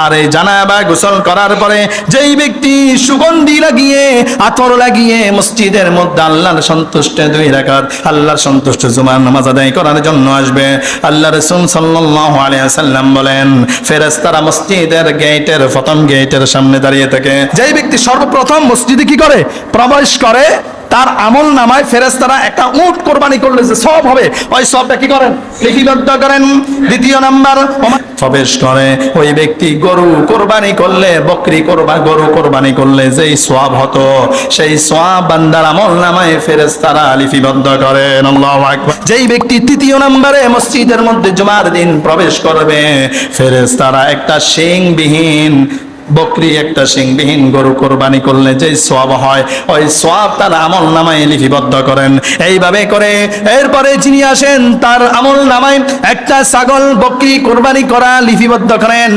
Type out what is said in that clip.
আর এই জানাবা গোসল করার পরে যেই ব্যক্তি সুগন্ধি লাগিয়ে আতর লাগিয়ে মসজিদের মধ্যে আল্লাহর সন্তুষ্টে 2 রাকাত আল্লাহর সন্তুষ্ট জুমার নামাজ আদায় করার জন্য আসবে, আল্লাহ রাসূল সাল্লাল্লাহু আলাইহি ওয়াসাল্লাম বলেন ফেরেশতারা মসজিদের গেটের প্রথম গেটের সামনে দাঁড়িয়ে থাকে। যেই ব্যক্তি সর্বপ্রথম মসজিদে কি করে প্রবেশ করে তার আমল নামায় ফেরেশতারা একটা উট কোরবানি করলে যে সওয়াব হবে ওই সওয়াবটা কি করেন লিপিবদ্ধ করেন। দ্বিতীয় নাম্বার প্রবেশ করে ওই ব্যক্তি গরু কোরবানি করলে গরু কোরবানি করলে যেই সওয়াব হতো সেই সওয়াব বান্দার আমল নামায় ফেরেশতারা লিপিবদ্ধ করেন। আল্লাহু আকবার। যেই ব্যক্তি তৃতীয় নম্বরে মসজিদের মধ্যে জুমার দিন প্রবেশ করবে ফেরেশতারা একটা শিংবিহীন বকরি একটা শিংবিহীন গরু কোরবানি করলে যে সওয়াব হয় ওই সওয়াব তার আমল নামায় লিপিবদ্ধ করেন। এইভাবে করে এরপরে যিনি আসেন তার আমল নামায় একটা ছাগল বকরি কোরবানি করা লিপিবদ্ধ করেন।